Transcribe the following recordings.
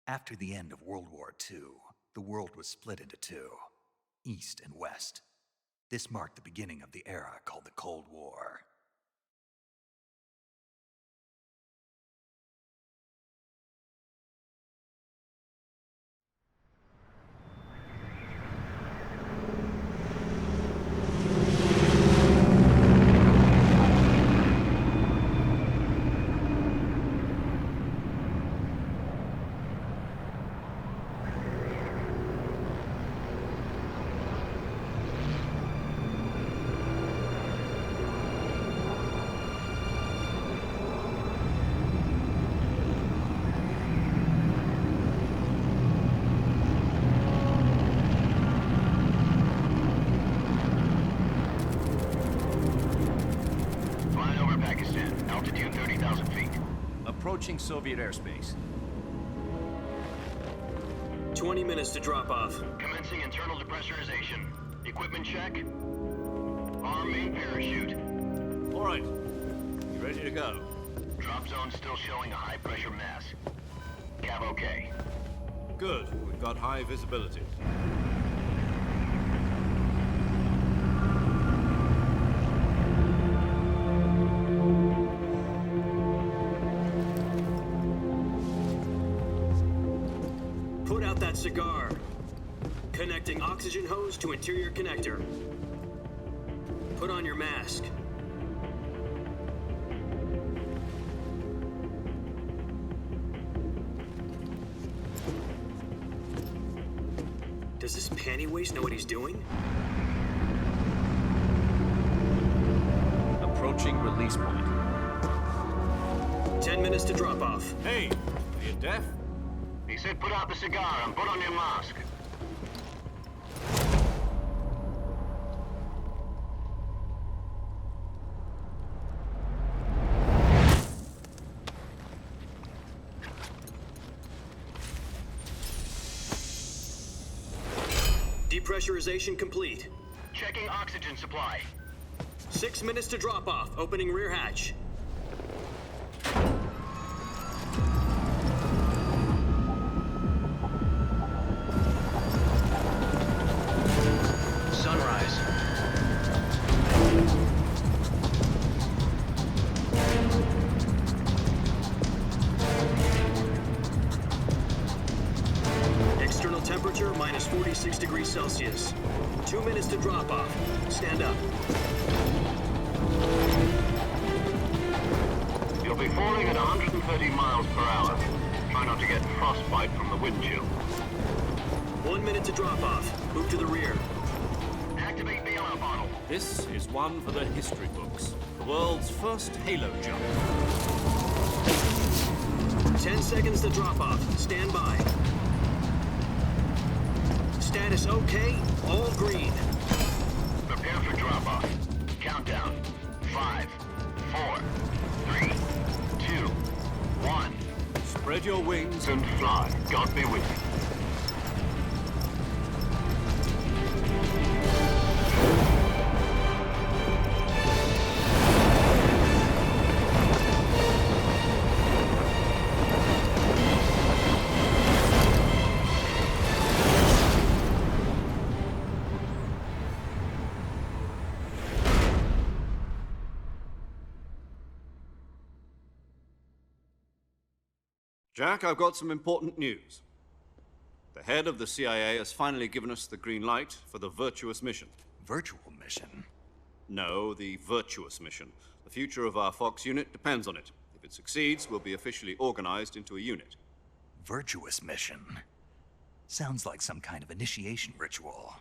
After the end of World War II, the world was split into two, East and West. This marked the beginning of the era called the Cold War. Altitude 30,000 feet. Approaching Soviet airspace. 20 minutes to drop off. Commencing internal depressurization. Equipment check. Arm main parachute. All right. You ready to go? Drop zone still showing a high pressure mass. Cav okay. Good. We've got high visibility. Put out that cigar. Connecting oxygen hose to interior connector. Put on your mask. Does this panty waste know what he's doing? Approaching release point. 10 minutes to drop off. Hey, are you deaf? He said put out the cigar and put on your mask. Depressurization complete. Checking oxygen supply. 6 minutes to drop off. Opening rear hatch. Sunrise. External temperature minus 46 degrees Celsius. 2 minutes to drop off. Stand up. You'll be falling at 130 miles per hour. Try not to get frostbite from the wind chill. 1 minute to drop off. Move to the rear. Activate bailout bottle. This is one for the history books. The world's first halo jump. 10 seconds to drop off. Stand by. Status okay. All green. Prepare for drop-off. Countdown. 5, 4, 3, 2, 1. Spread your wings And fly. God be with you. Jack, I've got some important news. The head of the CIA has finally given us the green light for the Virtuous mission. Virtual mission? No, the Virtuous mission. The future of our Fox unit depends on it. If it succeeds, we'll be officially organized into a unit. Virtuous mission? Sounds like some kind of initiation ritual.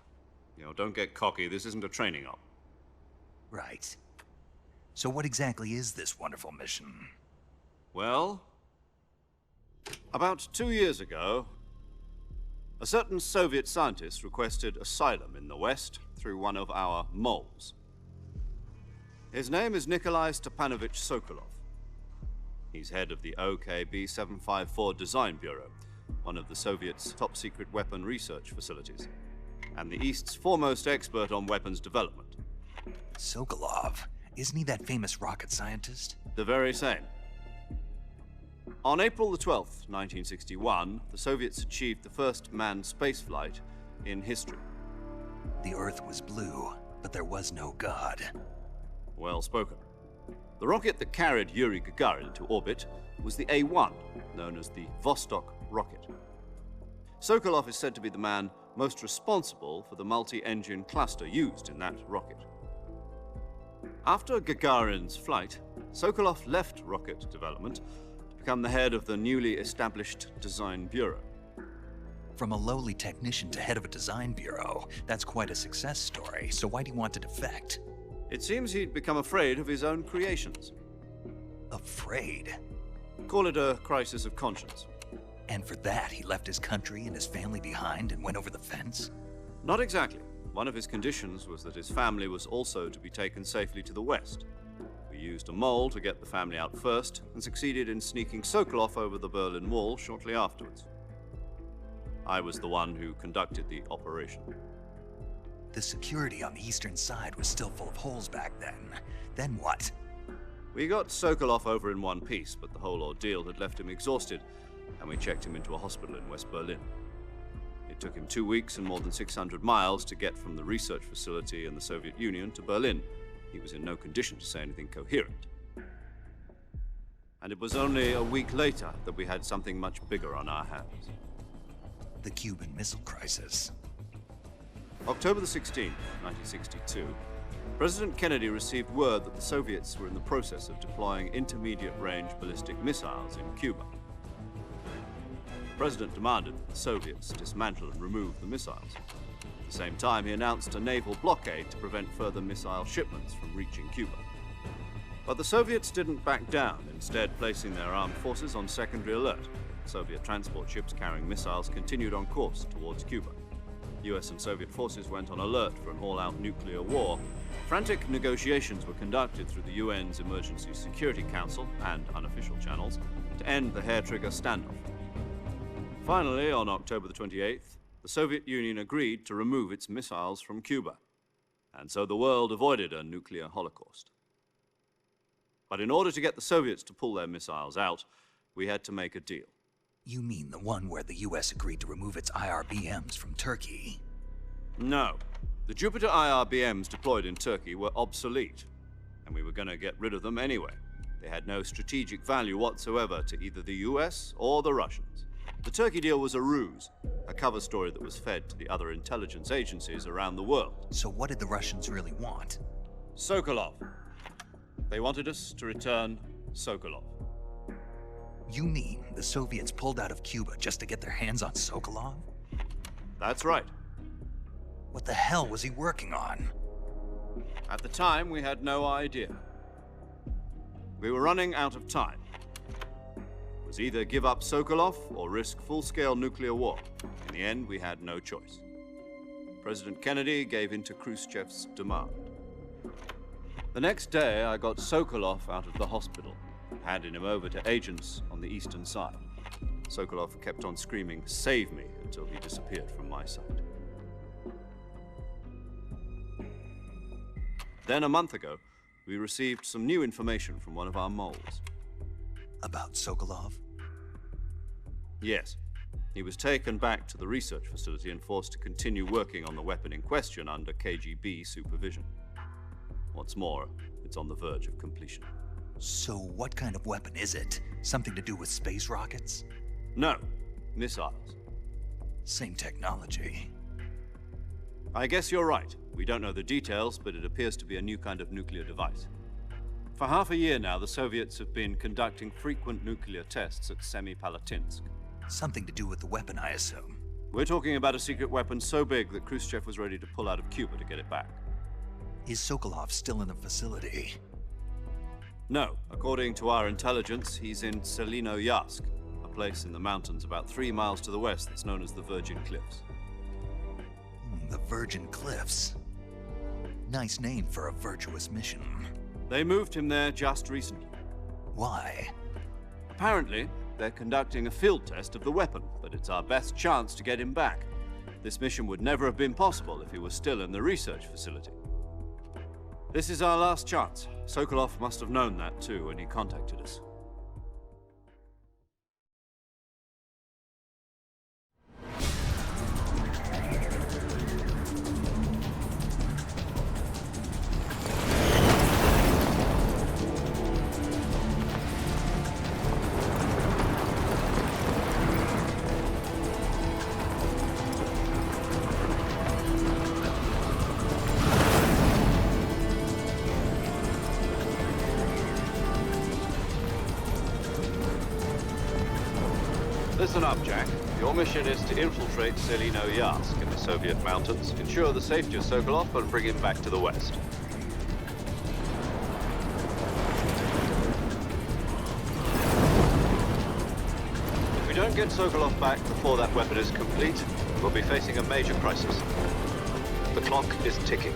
You know, don't get cocky. This isn't a training op. Right. So what exactly is this wonderful mission? Well, about 2 years ago, a certain Soviet scientist requested asylum in the West through one of our moles. His name is Nikolai Stepanovich Sokolov. He's head of the OKB-754 Design Bureau, one of the Soviets' top-secret weapon research facilities, and the East's foremost expert on weapons development. Sokolov? Isn't he that famous rocket scientist? The very same. On April the 12th, 1961, the Soviets achieved the first manned spaceflight in history. The Earth was blue, but there was no God. Well spoken. The rocket that carried Yuri Gagarin to orbit was the A-1, known as the Vostok rocket. Sokolov is said to be the man most responsible for the multi-engine cluster used in that rocket. After Gagarin's flight, Sokolov left rocket development to become the head of the newly established Design Bureau. From a lowly technician to head of a design bureau, that's quite a success story, so why'd he want to defect? It seems he'd become afraid of his own creations. Afraid? Call it a crisis of conscience. And for that, he left his country and his family behind and went over the fence? Not exactly. One of his conditions was that his family was also to be taken safely to the west. We used a mole to get the family out first and succeeded in sneaking Sokolov over the Berlin Wall shortly afterwards. I was the one who conducted the operation. The security on the eastern side was still full of holes back then. Then what? We got Sokolov over in one piece, but the whole ordeal had left him exhausted, and we checked him into a hospital in West Berlin. It took him 2 weeks and more than 600 miles to get from the research facility in the Soviet Union to Berlin. He was in no condition to say anything coherent. And it was only a week later that we had something much bigger on our hands. The Cuban Missile Crisis. October the 16th, 1962, President Kennedy received word that the Soviets were in the process of deploying intermediate-range ballistic missiles in Cuba. The President demanded that the Soviets dismantle and remove the missiles. At the same time, he announced a naval blockade to prevent further missile shipments from reaching Cuba. But the Soviets didn't back down, instead placing their armed forces on secondary alert. Soviet transport ships carrying missiles continued on course towards Cuba. US and Soviet forces went on alert for an all-out nuclear war. Frantic negotiations were conducted through the UN's Emergency Security Council and unofficial channels to end the hair-trigger standoff. Finally, on October the 28th, the Soviet Union agreed to remove its missiles from Cuba, and so the world avoided a nuclear holocaust. But in order to get the Soviets to pull their missiles out, we had to make a deal. You mean the one where the US agreed to remove its IRBMs from Turkey? No. The Jupiter IRBMs deployed in Turkey were obsolete, and we were going to get rid of them anyway. They had no strategic value whatsoever to either the US or the Russians. The Turkey deal was a ruse, a cover story that was fed to the other intelligence agencies around the world. So what did the Russians really want? Sokolov. They wanted us to return Sokolov. You mean the Soviets pulled out of Cuba just to get their hands on Sokolov? That's right. What the hell was he working on? At the time, we had no idea. We were running out of time. It was either give up Sokolov or risk full-scale nuclear war. In the end, we had no choice. President Kennedy gave in to Khrushchev's demand. The next day, I got Sokolov out of the hospital, handing him over to agents on the eastern side. Sokolov kept on screaming, "Save me," until he disappeared from my sight. Then, a month ago, we received some new information from one of our moles. About Sokolov? Yes. He was taken back to the research facility and forced to continue working on the weapon in question under KGB supervision. What's more, it's on the verge of completion. So what kind of weapon is it? Something to do with space rockets? No, missiles. Same technology. I guess you're right. We don't know the details, but it appears to be a new kind of nuclear device. For half a year now, the Soviets have been conducting frequent nuclear tests at Semipalatinsk. Something to do with the weapon, I assume. We're talking about a secret weapon so big that Khrushchev was ready to pull out of Cuba to get it back. Is Sokolov still in the facility? No. According to our intelligence, he's in Selinoyarsk, a place in the mountains about 3 miles to the west that's known as the Virgin Cliffs. The Virgin Cliffs. Nice name for a virtuous mission. They moved him there just recently. Why? Apparently, they're conducting a field test of the weapon, but it's our best chance to get him back. This mission would never have been possible if he was still in the research facility. This is our last chance. Sokolov must have known that too when he contacted us. Listen up, Jack. Your mission is to infiltrate Selino Yask in the Soviet mountains, ensure the safety of Sokolov, and bring him back to the West. If we don't get Sokolov back before that weapon is complete, we'll be facing a major crisis. The clock is ticking.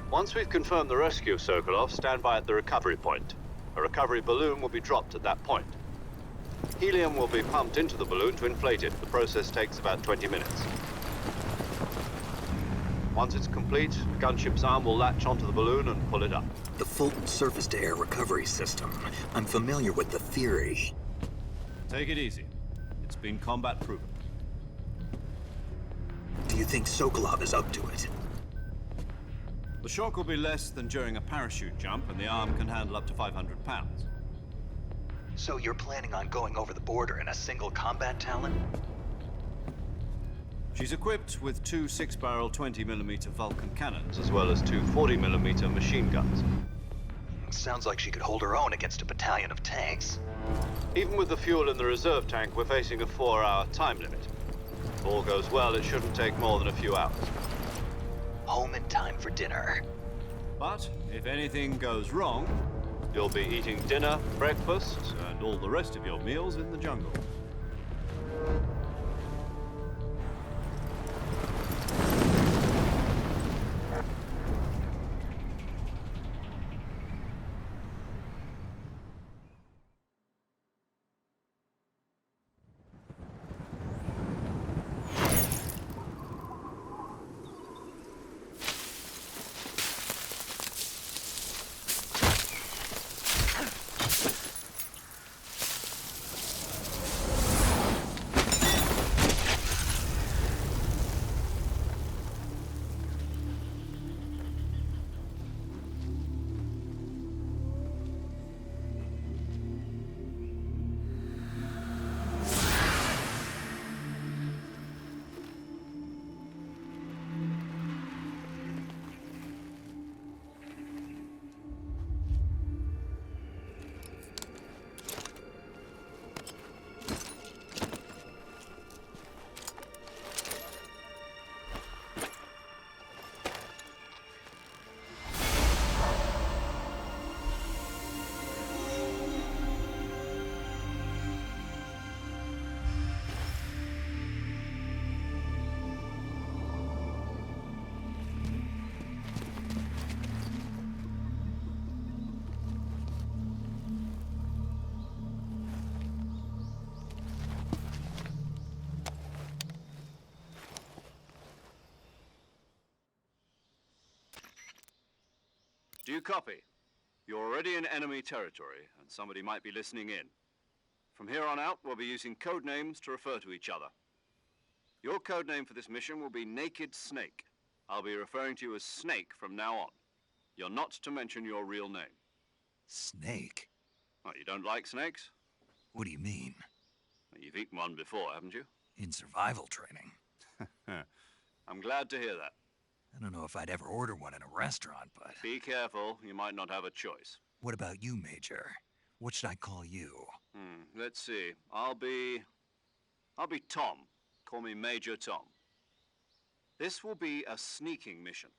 Once we've confirmed the rescue of Sokolov, stand by at the recovery point. A recovery balloon will be dropped at that point. Helium will be pumped into the balloon to inflate it. The process takes about 20 minutes. Once it's complete, the gunship's arm will latch onto the balloon and pull it up. The Fulton surface-to-air recovery system. I'm familiar with the theory. Take it easy. It's been combat proven. Do you think Sokolov is up to it? The shock will be less than during a parachute jump, and the arm can handle up to 500 pounds. So you're planning on going over the border in a single combat Talon? She's equipped with two 6-barrel 20mm Vulcan cannons, as well as two 40mm machine guns. Sounds like she could hold her own against a battalion of tanks. Even with the fuel in the reserve tank, we're facing a 4-hour time limit. If all goes well, it shouldn't take more than a few hours. Home in time for dinner. But if anything goes wrong, you'll be eating dinner, breakfast, and all the rest of your meals in the jungle. Do you copy? You're already in enemy territory, and somebody might be listening in. From here on out, we'll be using code names to refer to each other. Your code name for this mission will be Naked Snake. I'll be referring to you as Snake from now on. You're not to mention your real name. Snake? Oh, you don't like snakes? What do you mean? Well, you've eaten one before, haven't you? In survival training? I'm glad to hear that. I don't know if I'd ever order one in a restaurant, but... Be careful, you might not have a choice. What about you, Major? What should I call you? Let's see. I'll be Tom. Call me Major Tom. This will be a sneaking mission.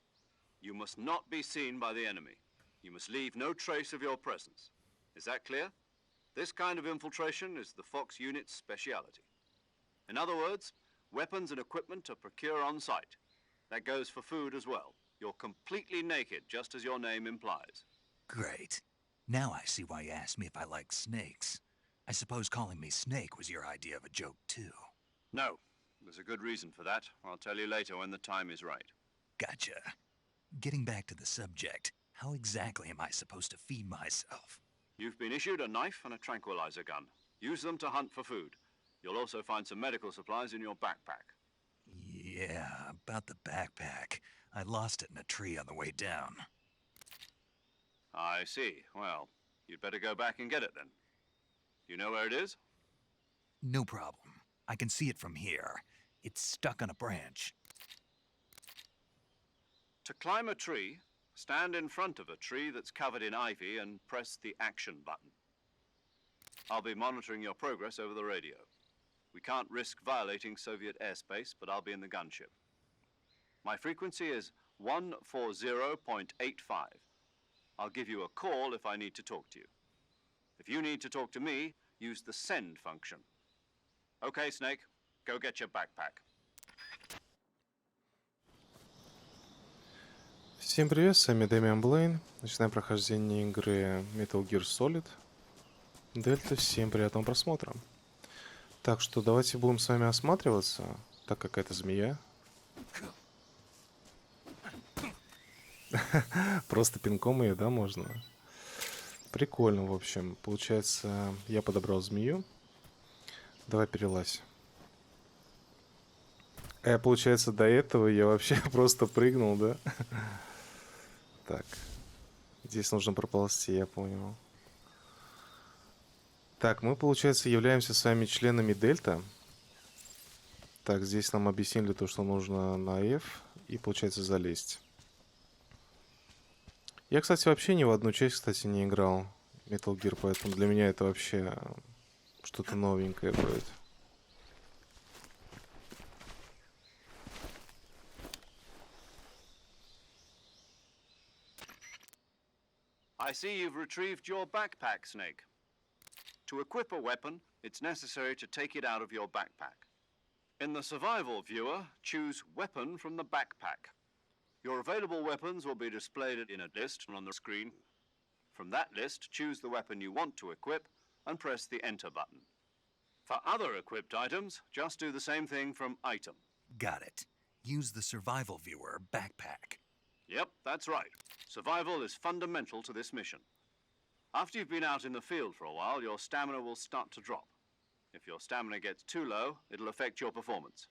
You must not be seen by the enemy. You must leave no trace of your presence. Is that clear? This kind of infiltration is the Fox unit's speciality. In other words, weapons and equipment are procured on site. That goes for food as well. You're completely naked, just as your name implies. Great. Now I see why you asked me if I like snakes. I suppose calling me Snake was your idea of a joke, too. No. There's a good reason for that. I'll tell you later when the time is right. Gotcha. Getting back to the subject, how exactly am I supposed to feed myself? You've been issued a knife and a tranquilizer gun. Use them to hunt for food. You'll also find some medical supplies in your backpack. Yeah, about the backpack. I lost it in a tree on the way down. I see. Well, you'd better go back and get it then. You know where it is? No problem. I can see it from here. It's stuck on a branch. To climb a tree, stand in front of a tree that's covered in ivy and press the action button. I'll be monitoring your progress over the radio. We can't risk violating Soviet airspace, but I'll be in the gunship. My frequency is 140.85. I'll give you a call if I need to talk to you. If you need to talk to me, use the send function. Okay, Snake, go get your backpack. Всем привет, с вами Дэмиан Блейн. Начинаем прохождение игры Metal Gear Solid Delta. Всем приятного просмотра. Так что давайте будем с вами осматриваться. Так, какая-то змея. Просто пинком ее, да, можно? Прикольно, в общем. Получается, я подобрал змею. Давай перелазь. Получается, до этого я вообще просто прыгнул, да? Так. Здесь нужно проползти, я понял. Так, мы, получается, являемся с вами членами Дельта. Так, здесь нам объяснили то, что нужно на F и, получается, залезть. Я, кстати, вообще ни в одну часть, кстати, не играл Metal Gear, поэтому для меня это вообще что-то новенькое будет. I see you've retrieved your backpack, Snake. To equip a weapon, it's necessary to take it out of your backpack. In the survival viewer, choose Weapon from the backpack. Your available weapons will be displayed in a list on the screen. From that list, choose the weapon you want to equip and press the Enter button. For other equipped items, just do the same thing from Item. Got it. Use the survival viewer backpack. Yep, that's right. Survival is fundamental to this mission. After you've been out in the field for a while, your stamina will start to drop. If your stamina gets too low, it'll affect your performance.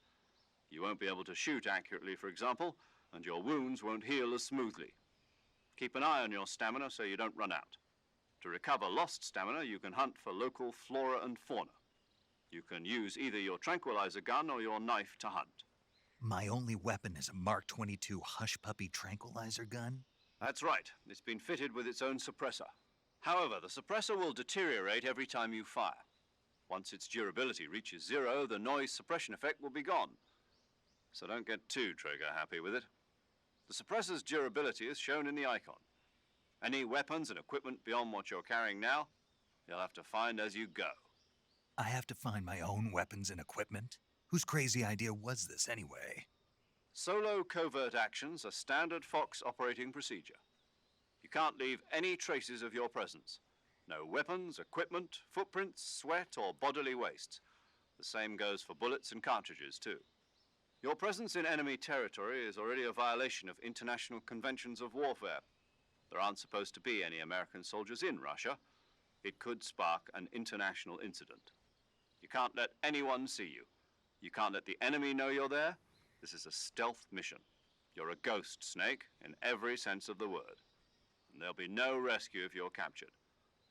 You won't be able to shoot accurately, for example, and your wounds won't heal as smoothly. Keep an eye on your stamina so you don't run out. To recover lost stamina, you can hunt for local flora and fauna. You can use either your tranquilizer gun or your knife to hunt. My only weapon is a Mark 22 Hush Puppy tranquilizer gun? That's right. It's been fitted with its own suppressor. However, the suppressor will deteriorate every time you fire. Once its durability reaches zero, the noise suppression effect will be gone. So don't get too trigger-happy with it. The suppressor's durability is shown in the icon. Any weapons and equipment beyond what you're carrying now, you'll have to find as you go. I have to find my own weapons and equipment? Whose crazy idea was this anyway? Solo covert actions are standard Fox operating procedure. You can't leave any traces of your presence. No weapons, equipment, footprints, sweat, or bodily wastes. The same goes for bullets and cartridges, too. Your presence in enemy territory is already a violation of international conventions of warfare. There aren't supposed to be any American soldiers in Russia. It could spark an international incident. You can't let anyone see you. You can't let the enemy know you're there. This is a stealth mission. You're a ghost, Snake, in every sense of the word. And there'll be no rescue if you're captured.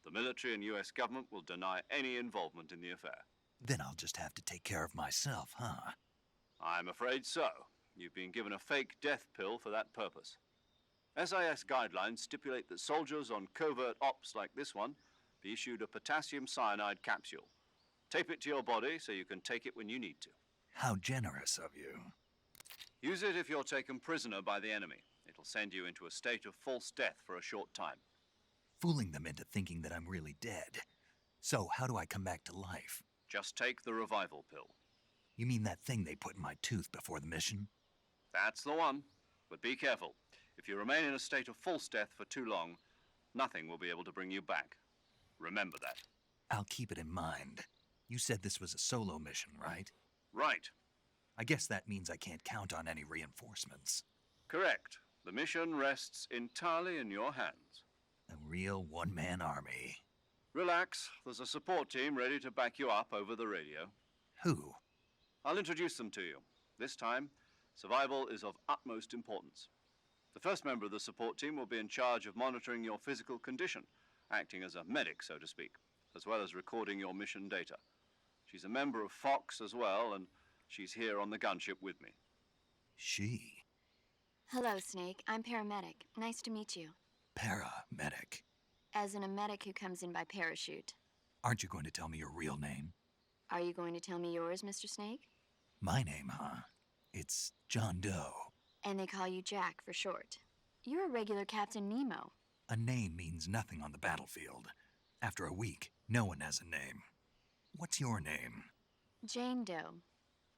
The military and US government will deny any involvement in the affair. Then I'll just have to take care of myself, huh? I'm afraid so. You've been given a fake death pill for that purpose. SIS guidelines stipulate that soldiers on covert ops like this one be issued a potassium cyanide capsule. Tape it to your body so you can take it when you need to. How generous of you. Use it if you're taken prisoner by the enemy. It'll send you into a state of false death for a short time. Fooling them into thinking that I'm really dead. So how do I come back to life? Just take the revival pill. You mean that thing they put in my tooth before the mission? That's the one. But be careful. If you remain in a state of false death for too long, nothing will be able to bring you back. Remember that. I'll keep it in mind. You said this was a solo mission, right? Right. I guess that means I can't count on any reinforcements. Correct. The mission rests entirely in your hands. A real one-man army. Relax. There's a support team ready to back you up over the radio. Who? I'll introduce them to you. This time, survival is of utmost importance. The first member of the support team will be in charge of monitoring your physical condition, acting as a medic, so to speak, as well as recording your mission data. She's a member of Fox as well, and she's here on the gunship with me. She? Hello, Snake. I'm paramedic. Nice to meet you. Paramedic. As in a medic who comes in by parachute. Aren't you going to tell me your real name? Are you going to tell me yours, Mr. Snake? My name, huh? It's John Doe. And they call you Jack for short. You're a regular Captain Nemo. A name means nothing on the battlefield. After a week, no one has a name. What's your name? Jane Doe.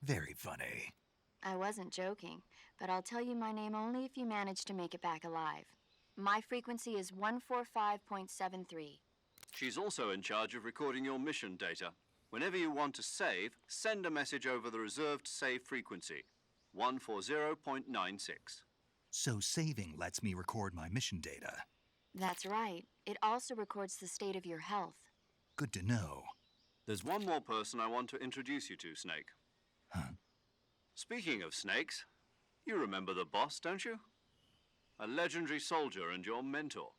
Very funny. I wasn't joking, but I'll tell you my name only if you manage to make it back alive. My frequency is 145.73. She's also in charge of recording your mission data. Whenever you want to save, send a message over the reserved save frequency, 140.96. So saving lets me record my mission data. That's right. It also records the state of your health. Good to know. There's one more person I want to introduce you to, Snake. Huh? Speaking of snakes, you remember the boss, don't you? A legendary soldier and your mentor.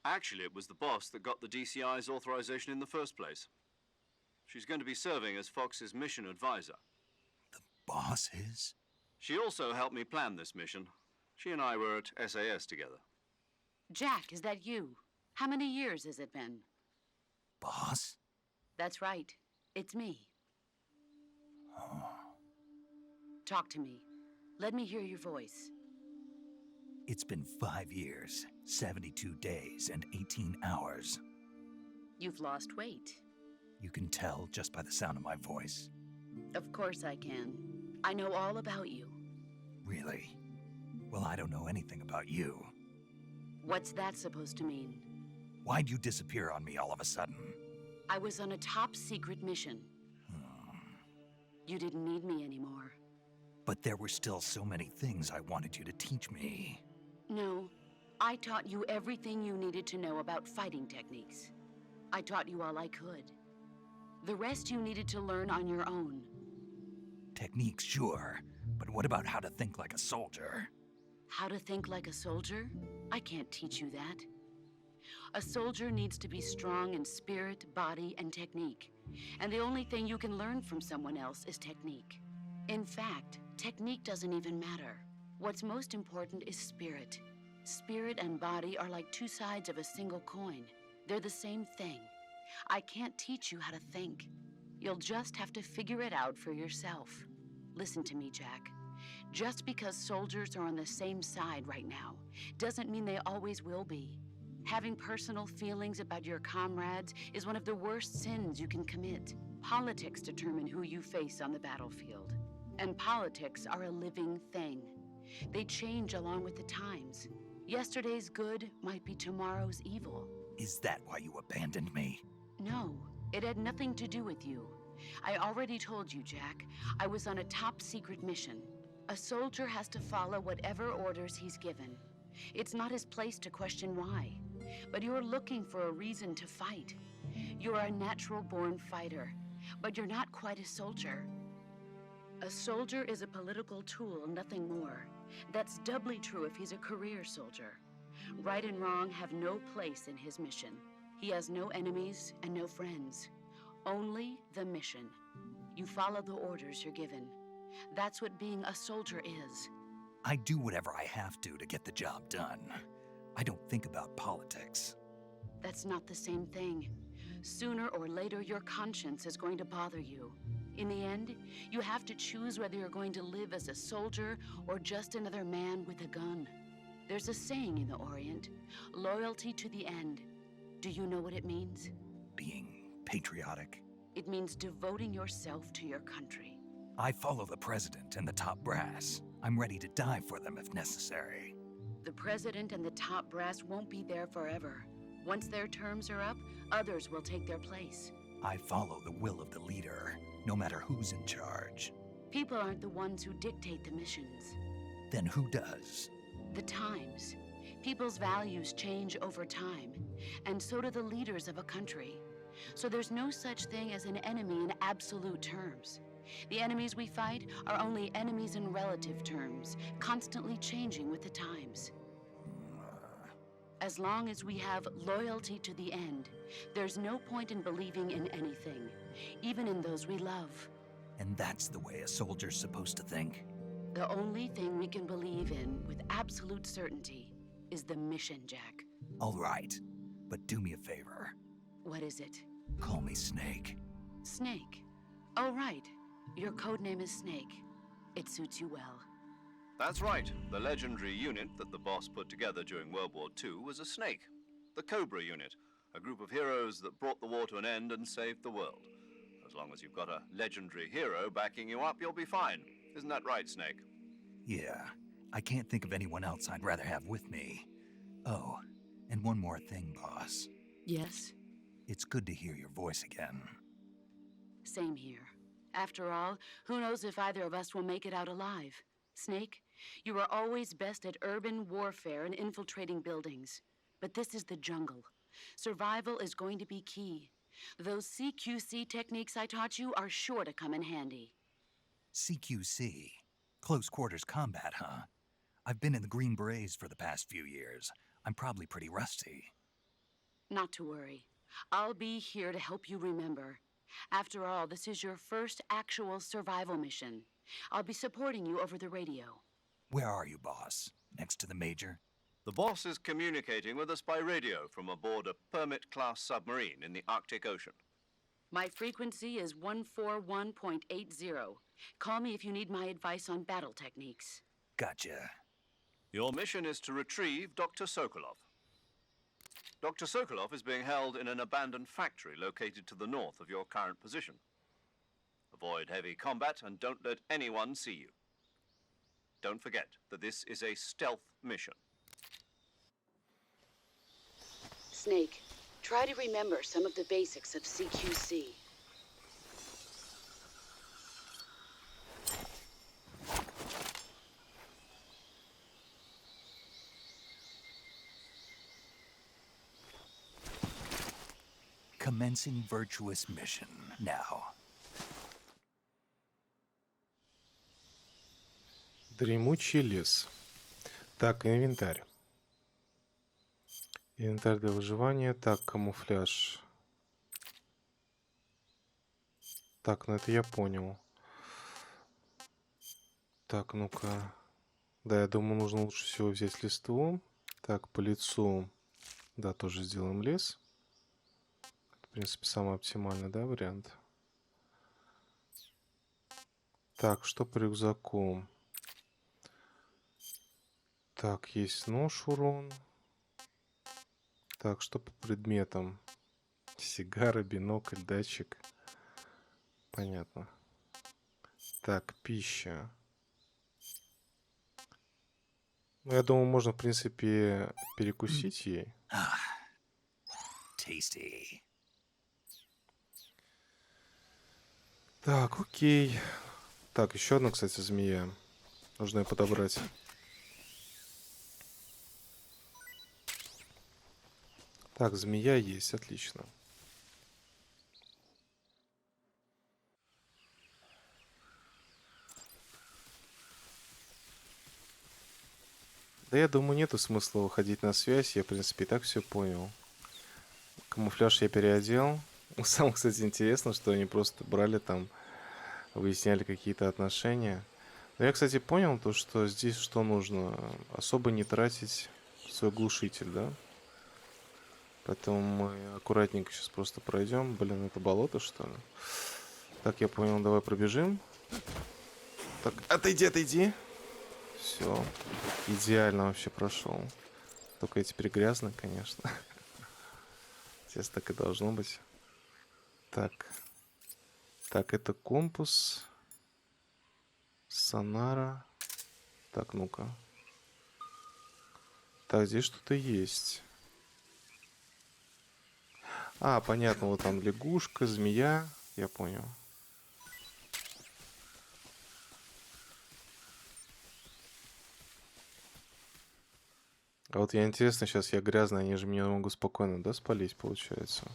Actually, it was the boss that got the DCI's authorization in the first place. She's going to be serving as Fox's mission advisor. The boss is? She also helped me plan this mission. She and I were at SAS together. Jack, is that you? How many years has it been? Boss? That's right. It's me. Oh. Talk to me. Let me hear your voice. It's been 5 years, 72 days, and 18 hours. You've lost weight. You can tell just by the sound of my voice. Of course I can. I know all about you. Really? Well, I don't know anything about you. What's that supposed to mean? Why'd you disappear on me all of a sudden? I was on a top secret mission. You didn't need me anymore. But there were still so many things I wanted you to teach me. No, I taught you everything you needed to know about fighting techniques. I taught you all I could. The rest you needed to learn on your own. Techniques, sure. But what about how to think like a soldier? How to think like a soldier? I can't teach you that. A soldier needs to be strong in spirit, body, and technique. And the only thing you can learn from someone else is technique. In fact, technique doesn't even matter. What's most important is spirit. Spirit and body are like two sides of a single coin. They're the same thing. I can't teach you how to think. You'll just have to figure it out for yourself. Listen to me, Jack. Just because soldiers are on the same side right now doesn't mean they always will be. Having personal feelings about your comrades is one of the worst sins you can commit. Politics determine who you face on the battlefield. And politics are a living thing. They change along with the times. Yesterday's good might be tomorrow's evil. Is that why you abandoned me? No, it had nothing to do with you. I already told you, Jack. I was on a top secret mission. A soldier has to follow whatever orders he's given. It's not his place to question why. But you're looking for a reason to fight. You're a natural-born fighter, but you're not quite a soldier. A soldier is a political tool, nothing more. That's doubly true if he's a career soldier. Right and wrong have no place in his mission. He has no enemies and no friends. Only the mission. You follow the orders you're given. That's what being a soldier is. I do whatever I have to get the job done. I don't think about politics. That's not the same thing. Sooner or later, your conscience is going to bother you. In the end, you have to choose whether you're going to live as a soldier or just another man with a gun. There's a saying in the Orient, loyalty to the end. Do you know what it means? Being patriotic. It means devoting yourself to your country. I follow the president and the top brass. I'm ready to die for them if necessary. The president and the top brass won't be there forever. Once their terms are up, others will take their place. I follow the will of the leader, no matter who's in charge. People aren't the ones who dictate the missions. Then who does? The times. People's values change over time, and so do the leaders of a country. So there's no such thing as an enemy in absolute terms. The enemies we fight are only enemies in relative terms, constantly changing with the times. As long as we have loyalty to the end, there's no point in believing in anything, even in those we love. And that's the way a soldier's supposed to think? The only thing we can believe in with absolute certainty is the mission, Jack. All right, but do me a favor. What is it? Call me Snake. Snake. Oh, right. Your code name is Snake. It suits you well. That's right. The legendary unit that the boss put together during World War II was a snake. The Cobra unit, a group of heroes that brought the war to an end and saved the world. As long as you've got a legendary hero backing you up, you'll be fine. Isn't that right, Snake? Yeah, I can't think of anyone else I'd rather have with me. Oh, and one more thing, boss. Yes? It's good to hear your voice again. Same here. After all, who knows if either of us will make it out alive? Snake, you are always best at urban warfare and infiltrating buildings. But this is the jungle. Survival is going to be key. Those CQC techniques I taught you are sure to come in handy. CQC? Close quarters combat, huh? I've been in the Green Berets for the past few years. I'm probably pretty rusty. Not to worry. I'll be here to help you remember. After all, this is your first actual survival mission. I'll be supporting you over the radio. Where are you, boss? Next to the Major? The boss is communicating with us by radio from aboard a Permit-class submarine in the Arctic Ocean. My frequency is 141.80. Call me if you need my advice on battle techniques. Gotcha. Your mission is to retrieve Dr. Sokolov. Dr. Sokolov is being held in an abandoned factory located to the north of your current position. Avoid heavy combat and don't let anyone see you. Don't forget that this is a stealth mission. Snake, try to remember some of the basics of CQC. Commencing virtuous mission now. Дремучий лес. Так, инвентарь. Инвентарь для выживания. Так, камуфляж. Так, ну это я понял. Так, ну-ка. Да, я думаю, нужно лучше всего взять листву. Так, по лицу. Да, тоже сделаем лес. В принципе, самый оптимальный, да, вариант. Так, что по рюкзаку? Так, есть нож, урон. Так, что по предметам? Сигара, бинокль, датчик. Понятно. Так, пища. Ну, я думаю, можно, в принципе, перекусить ей. Tasty. Так, окей. Так, еще одна, кстати, змея. Нужно ее подобрать. Так, змея есть, отлично. Да я думаю, нету смысла выходить на связь. Я, в принципе, и так все понял. Камуфляж я переодел. Самое, кстати, интересно, что они просто брали там, выясняли какие-то отношения. Но я, кстати, понял то, что здесь что нужно? Особо не тратить свой глушитель, да? Поэтому мы аккуратненько сейчас просто пройдем. Блин, это болото, что ли? Так, я понял, давай пробежим. Так, отойди, отойди. Все. Идеально вообще прошел. Только я теперь грязный, конечно. Здесь так и должно быть. Так. Так, это компас. Сонара. Так, ну-ка. Так, здесь что-то есть. А, понятно, вот там лягушка, змея. Я понял. А вот я интересно, сейчас я грязный, они же меня могут спокойно, да, спалить, получается.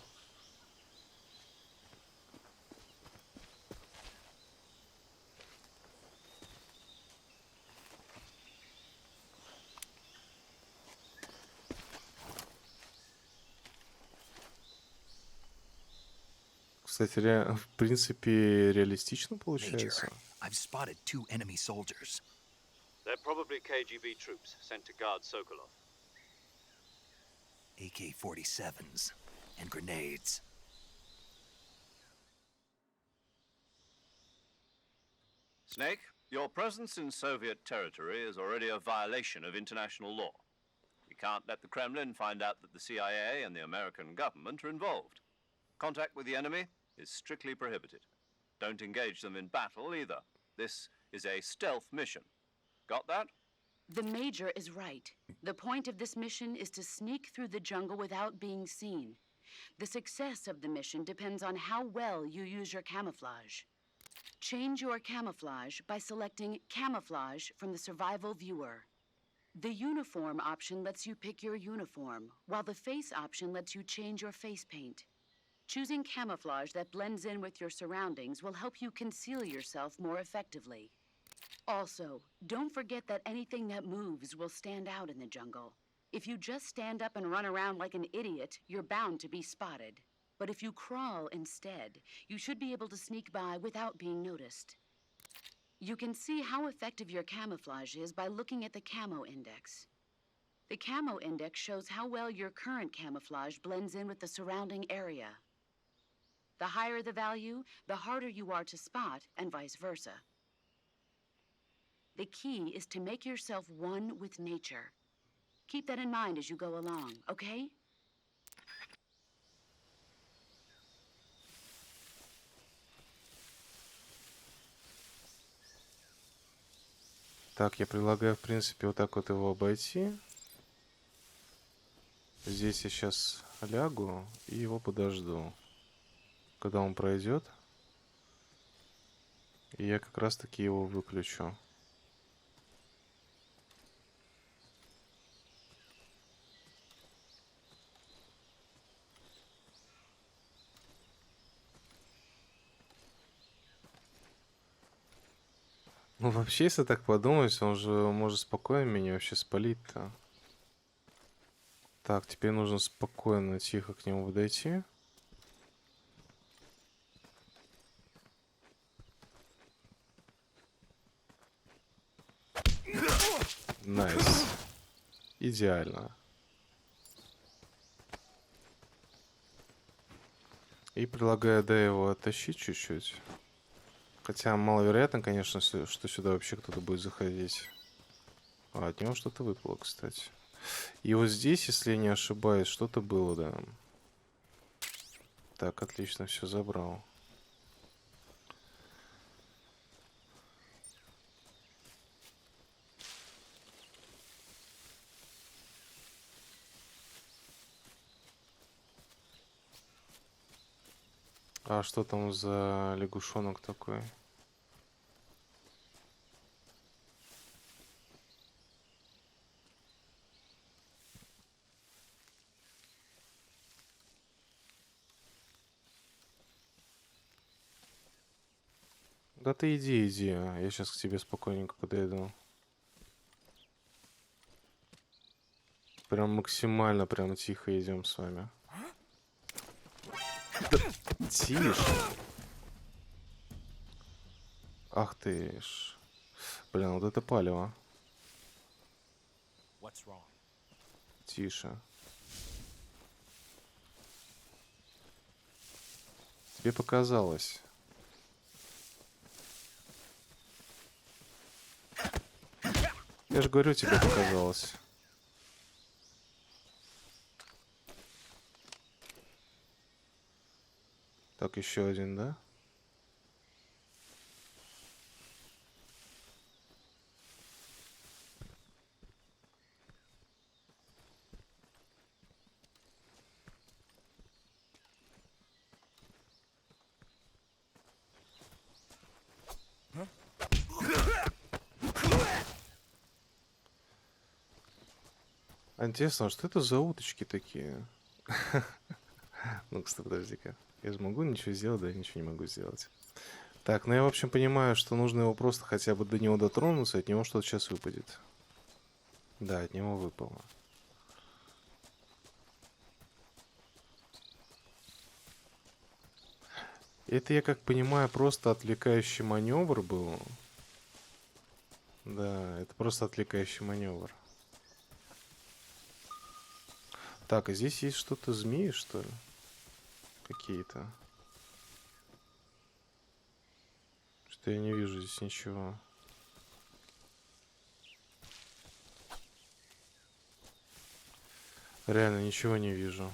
Кстати, в принципе, реалистично Major, получается. I've spotted 2 enemy soldiers. They're probably KGB troops sent to guard Sokolov. AK-47s and grenades. Snake, your presence in Soviet territory is already a violation of international law. We can't let the Kremlin find out that the CIA and the American government are involved. Contact with the enemy is strictly prohibited. Don't engage them in battle either. This is a stealth mission. Got that? The Major is right. The point of this mission is to sneak through the jungle without being seen. The success of the mission depends on how well you use your camouflage. Change your camouflage by selecting Camouflage from the Survival Viewer. The Uniform option lets you pick your uniform, while the Face option lets you change your face paint. Choosing camouflage that blends in with your surroundings will help you conceal yourself more effectively. Also, don't forget that anything that moves will stand out in the jungle. If you just stand up and run around like an idiot, you're bound to be spotted. But if you crawl instead, you should be able to sneak by without being noticed. You can see how effective your camouflage is by looking at the Camo Index. The Camo Index shows how well your current camouflage blends in with the surrounding area. The higher the value, the harder you are to spot, and vice versa. The key is to make yourself one with nature. Keep that in mind as you go along, okay? Так, я предлагаю, в принципе, вот так вот его обойти. Здесь я сейчас лягу и его подожду. Когда он пройдет, и я как раз таки его выключу. Ну, вообще, если так подумать, он же может спокойно меня вообще спалить-то. Так, теперь нужно спокойно, тихо к нему подойти. Найс. Идеально. И предлагаю до его оттащить чуть-чуть. Хотя маловероятно, конечно, что сюда вообще кто-то будет заходить. А, от него что-то выпало, кстати. И вот здесь, если я не ошибаюсь, что-то было, да. Так, отлично, все забрал. А что там за лягушонок такой? Да ты иди, иди. Я сейчас к тебе спокойненько подойду. Прям максимально, прям тихо идем с вами. Да, тише. Ах ты ж. Блин, вот это палево. Тише. Тебе показалось. Я же говорю, тебе показалось. Так, еще один, да? Интересно, а что это за уточки такие? Ну-ка, подожди-ка. Я же могу ничего сделать, да, ничего не могу сделать. Так, ну я, в общем, понимаю, что нужно его просто хотя бы до него дотронуться, от него что-то сейчас выпадет. Да, от него выпало. Это, я как понимаю, просто отвлекающий маневр был. Да, это просто отвлекающий маневр. Так, а здесь есть что-то, змеи, что ли? Какие-то. Что я не вижу здесь ничего. Реально ничего не вижу.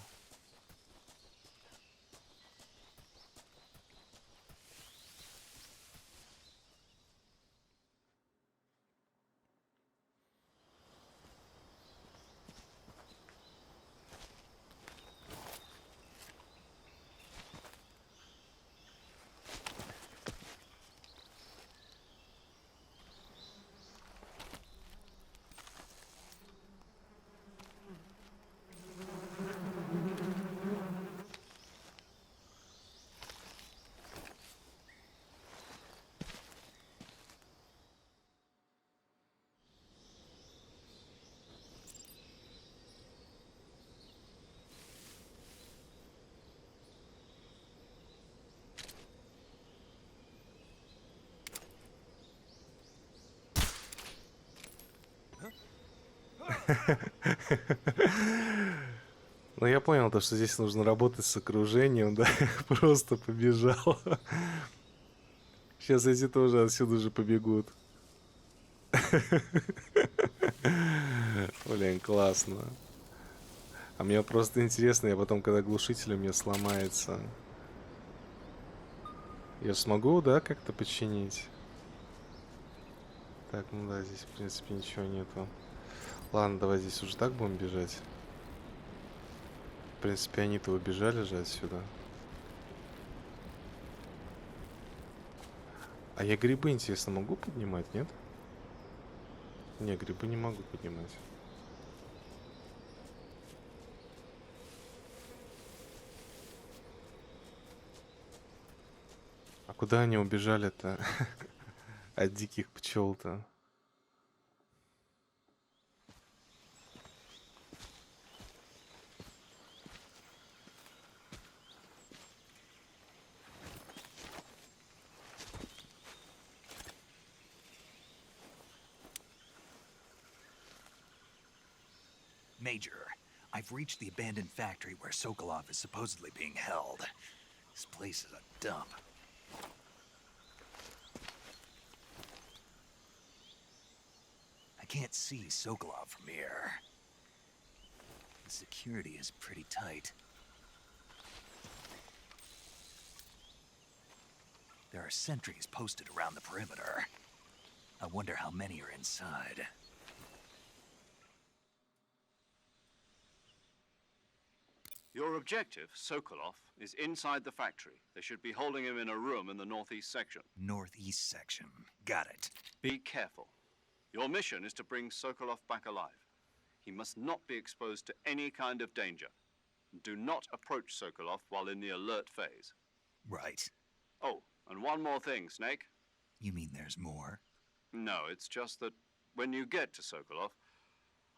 Ну, я понял, то, что здесь нужно работать с окружением, да, просто побежал. Сейчас эти тоже отсюда же побегут. Блин, классно. А мне просто интересно, я потом, когда глушитель у меня сломается, я ж смогу, да, как-то починить? Так, ну да, здесь, в принципе, ничего нету. Ладно, давай здесь уже так будем бежать. В принципе, они-то убежали же отсюда. А я грибы, интересно, могу поднимать, нет? Не, грибы не могу поднимать. А куда они убежали-то? От диких пчел-то. Major, I've reached the abandoned factory where Sokolov is supposedly being held. This place is a dump. I can't see Sokolov from here. The security is pretty tight. There are sentries posted around the perimeter. I wonder how many are inside. Your objective, Sokolov, is inside the factory. They should be holding him in a room in the northeast section. Northeast section. Got it. Be careful. Your mission is to bring Sokolov back alive. He must not be exposed to any kind of danger. Do not approach Sokolov while in the alert phase. Right. Oh, and one more thing, Snake. You mean there's more? No, it's just that when you get to Sokolov,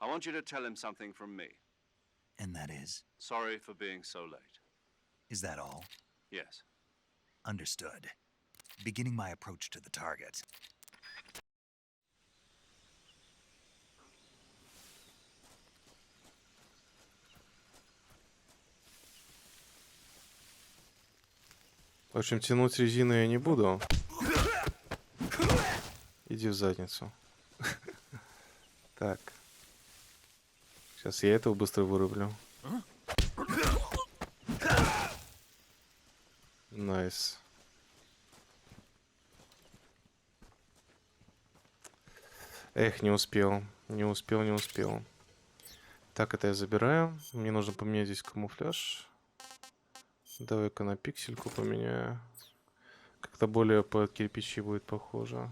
I want you to tell him something from me. And that is? Sorry for being so late. Is that all? Yes. Understood. Beginning my approach to the target. В общем, тянуть резину я не буду. Иди в задницу. Так. Сейчас я этого быстро вырублю. Найс. Эх, не успел. Не успел, не успел. Так, это я забираю. Мне нужно поменять здесь камуфляж. Давай-ка на пиксельку поменяю. Как-то более под кирпичи будет похоже.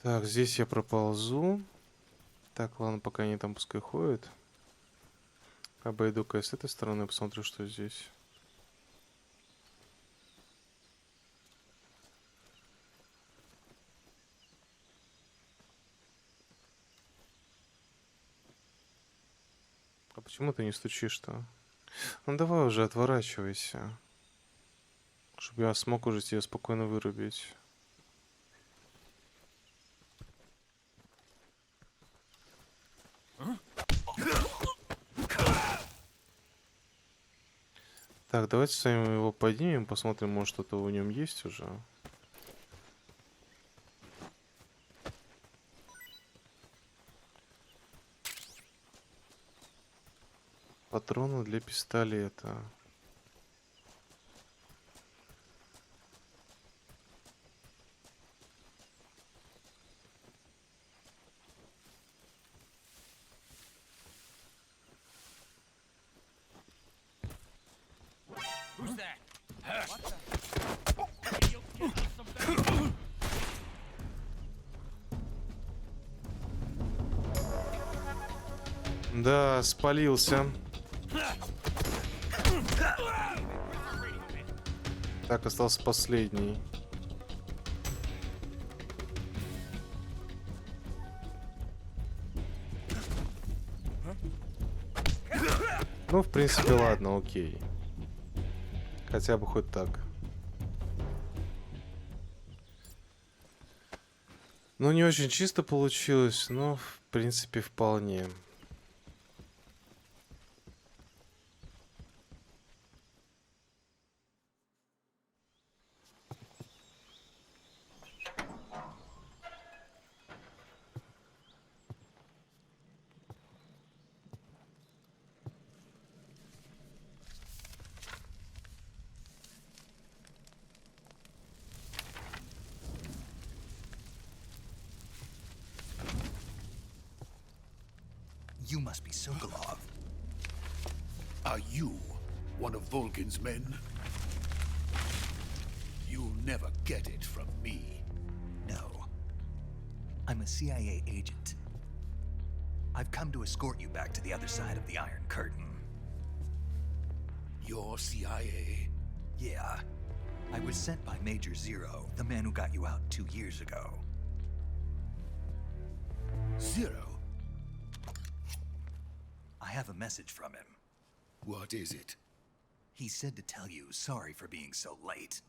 Так, здесь я проползу. Так, ладно, пока они там пускай ходят. Обойду-ка я с этой стороны, посмотрю, что здесь. А почему ты не стучишь-то? Ну давай уже отворачивайся, чтобы я смог уже тебя спокойно вырубить. Так, давайте с вами его поднимем, посмотрим, может что-то в нем есть уже. Патроны для пистолета. Да, спалился. Так, остался последний. Ну, в принципе, ладно, окей. Хотя бы хоть так. Ну, не очень чисто получилось, но, в принципе, вполне. You must be Sokolov. Are you one of Volgin's men? You'll never get it from me. No. I'm a CIA agent. I've come to escort you back to the other side of the Iron Curtain. You're CIA? Yeah. I was sent by Major Zero, the man who got you out 2 years ago. Zero? I have a message from him. What is it? He said to tell you sorry for being so late.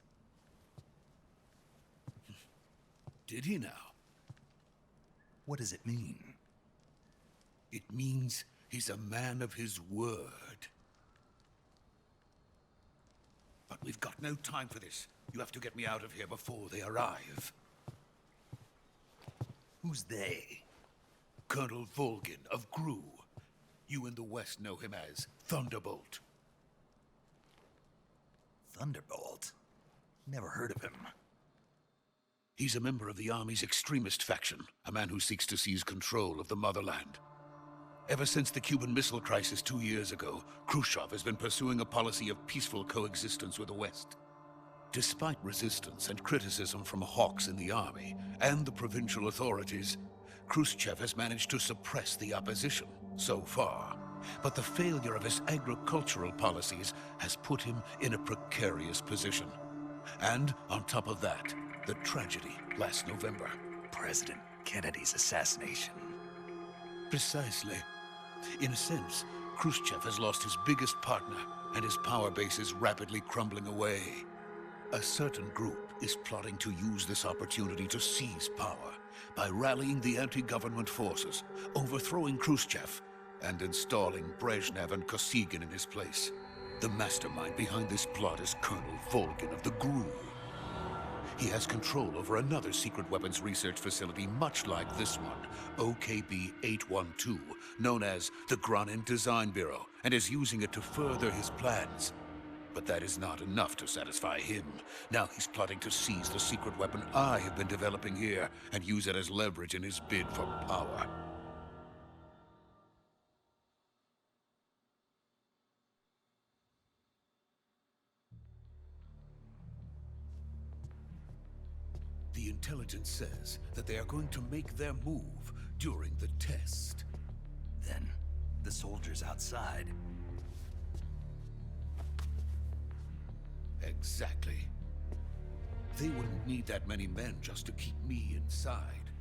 Did he now? What does it mean? It means he's a man of his word. But we've got no time for this. You have to get me out of here before they arrive. Who's they? Colonel Volgin of GRU. You in the West know him as Thunderbolt. Thunderbolt? Never heard of him. He's a member of the Army's extremist faction, a man who seeks to seize control of the motherland. Ever since the Cuban Missile Crisis 2 years ago, Khrushchev has been pursuing a policy of peaceful coexistence with the West. Despite resistance and criticism from hawks in the army and the provincial authorities, Khrushchev has managed to suppress the opposition so far. But the failure of his agricultural policies has put him in a precarious position. And on top of that, the tragedy last November. President Kennedy's assassination. Precisely. In a sense, Khrushchev has lost his biggest partner, and his power base is rapidly crumbling away. A certain group is plotting to use this opportunity to seize power by rallying the anti-government forces, overthrowing Khrushchev, and installing Brezhnev and Kosygin in his place. The mastermind behind this plot is Colonel Volgin of the GRU. He has control over another secret weapons research facility much like this one, OKB-812, known as the Granin Design Bureau, and is using it to further his plans. But that is not enough to satisfy him. Now he's plotting to seize the secret weapon I have been developing here and use it as leverage in his bid for power. The intelligence says that they are going to make their move during the test. Then, the soldiers outside. Exactly. They wouldn't need that many men just to keep me inside.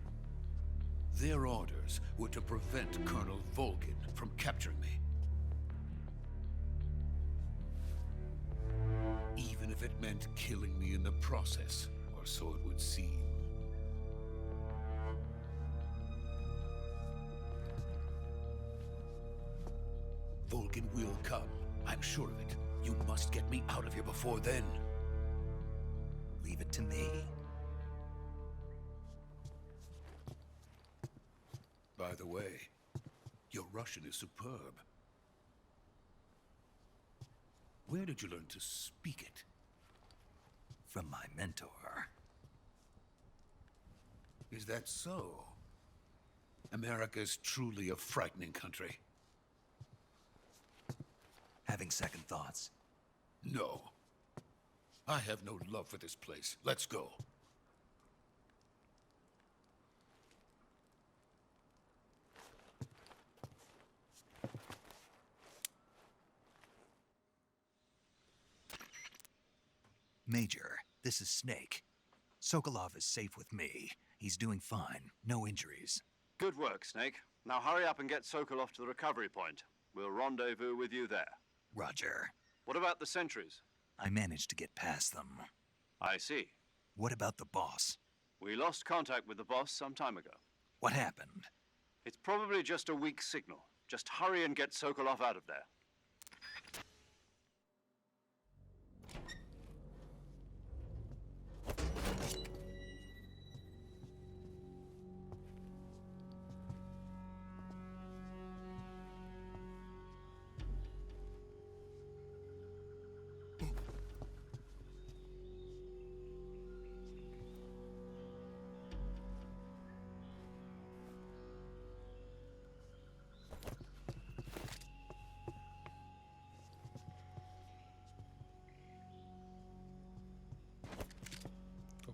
Their orders were to prevent Colonel Volgin from capturing me. if it meant killing me in the process, or so it would seem. Vulcan will come. I'm sure of it. You must get me out of here before then. Leave it to me. By the way, your Russian is superb. Where did you learn to speak it? From my mentor. Is that so? America's truly a frightening country. Having second thoughts. No. I have no love for this place. Let's go. Major, this is Snake. Sokolov is safe with me. He's doing fine. No injuries. Good work, Snake. Now hurry up and get Sokolov to the recovery point. We'll rendezvous with you there. Roger. What about the sentries? I managed to get past them. I see. What about the boss? We lost contact with the boss some time ago. What happened? It's probably just a weak signal. Just hurry and get Sokolov out of there.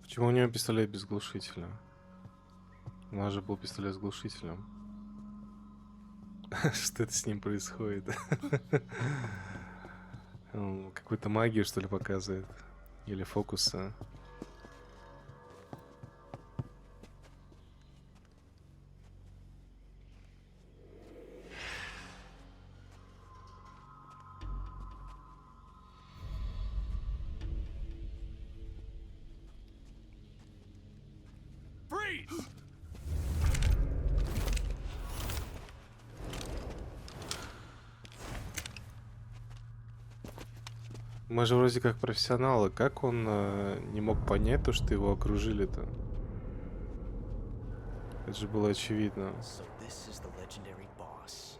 Почему у него пистолет без глушителя? У нас же был пистолет с глушителем. Что это с ним происходит? Он какую-то магию, что ли, показывает? Или фокусы? Мы же вроде как профессионалы. Как он не мог понять то, что его окружили-то? Это же было очевидно. So this is the legendary boss.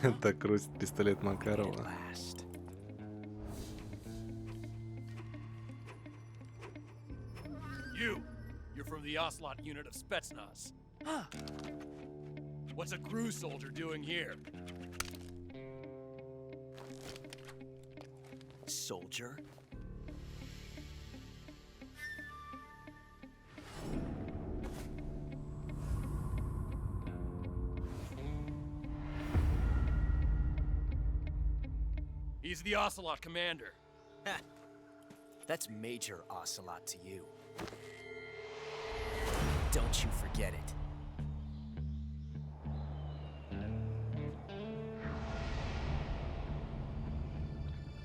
Huh? Так крутит пистолет Макарова. At last. You're from the Ocelot unit of Spetsnaz. What's a crew soldier doing here? Soldier? He's the Ocelot commander. Ha! That's Major Ocelot to you. Don't you forget it.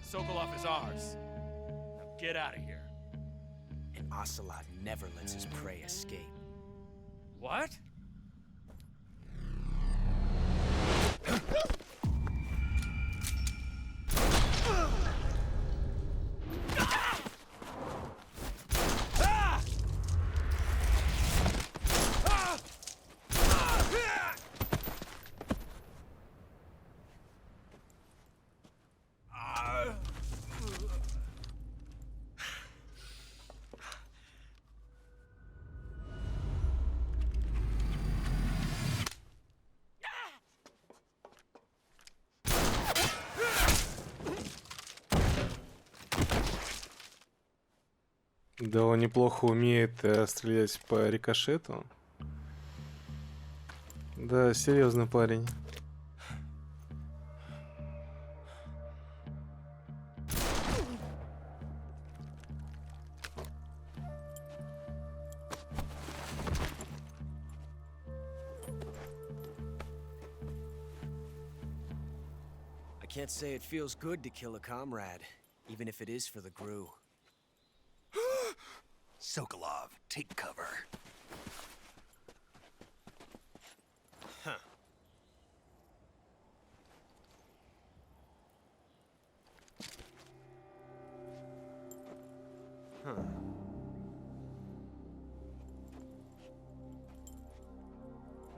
Sokolov is ours. Now get out of here. And Ocelot never lets his prey escape. What? Да, он неплохо умеет стрелять по рикошету. Да, серьезный парень. Can't say it feels good to kill a comrade, even if it is for the GRU. Sokolov, take cover. Huh. Huh.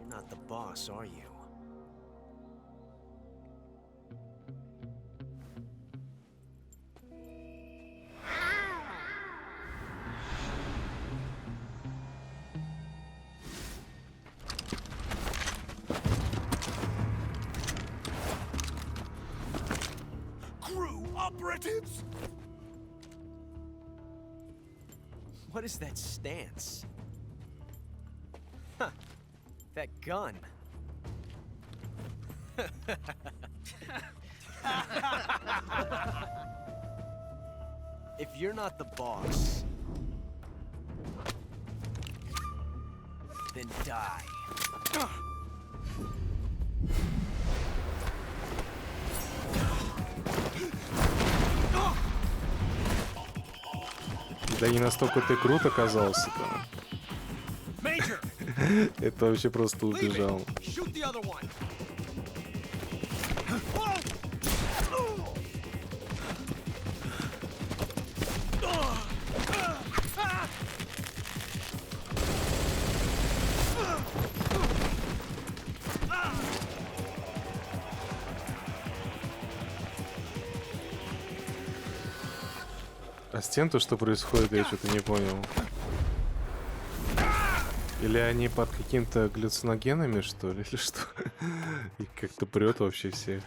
You're not the boss, are you? GRU operatives! What is that stance? Huh. That gun. If you're not the boss, then die. Да не настолько ты крут оказался-то. Major, Это вообще просто leave убежал. it. Shoot the other one. А с тем-то, что происходит, я что-то не понял. Или они под какими-то галлюциногенами, что ли, или что? И как-то прет вообще всех.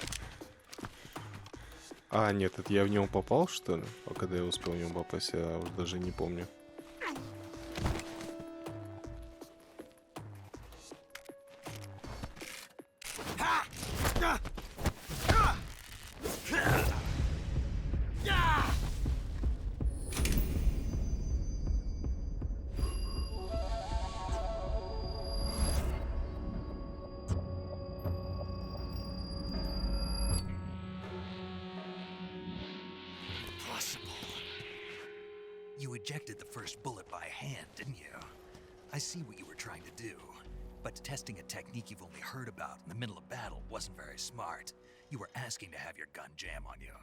А, нет, это я в него попал, что ли? А когда я успел в него попасть, я уже даже не помню. You ejected the first bullet by hand, didn't you? I see what you were trying to do. But testing a technique you've only heard about in the middle of battle wasn't very smart. You were asking to have your gun jam on you.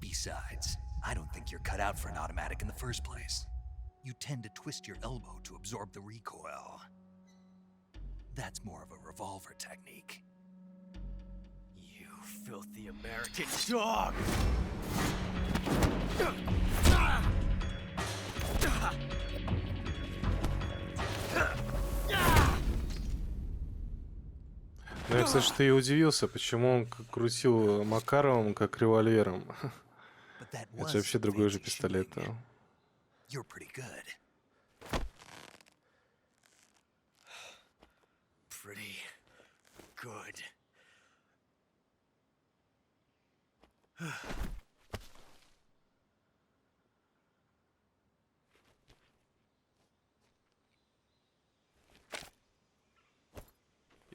Besides, I don't think you're cut out for an automatic in the first place. You tend to twist your elbow to absorb the recoil. That's more of a revolver technique. You filthy American dog! Ну, я, кстати, что и удивился, почему он крутил Макаровым как револьвером. But that Это was вообще другой же fancy пистолет. shooting. Да. You're pretty good. Pretty good.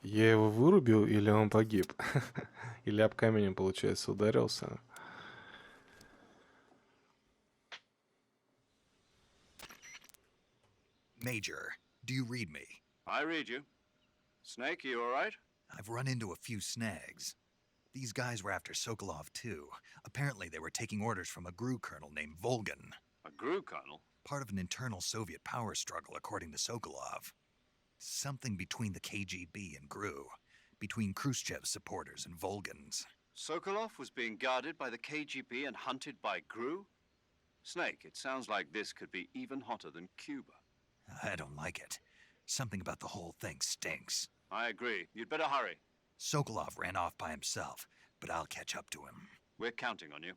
Я его вырубил или он погиб? Или об камень, получается, ударился? Major, do you read me? I read you. Snake, you all right? I've run into a few snags. These guys were after Sokolov too. Apparently they were taking orders from a GRU colonel named Volgan. A GRU colonel? Part of an internal Soviet power struggle, according to Sokolov. Something between the KGB and GRU. Between Khrushchev's supporters and Volgan's. Sokolov was being guarded by the KGB and hunted by GRU? Snake, it sounds like this could be even hotter than Cuba. I don't like it. Something about the whole thing stinks. I agree. You'd better hurry. Sokolov ran off by himself, but I'll catch up to him. We're counting on you.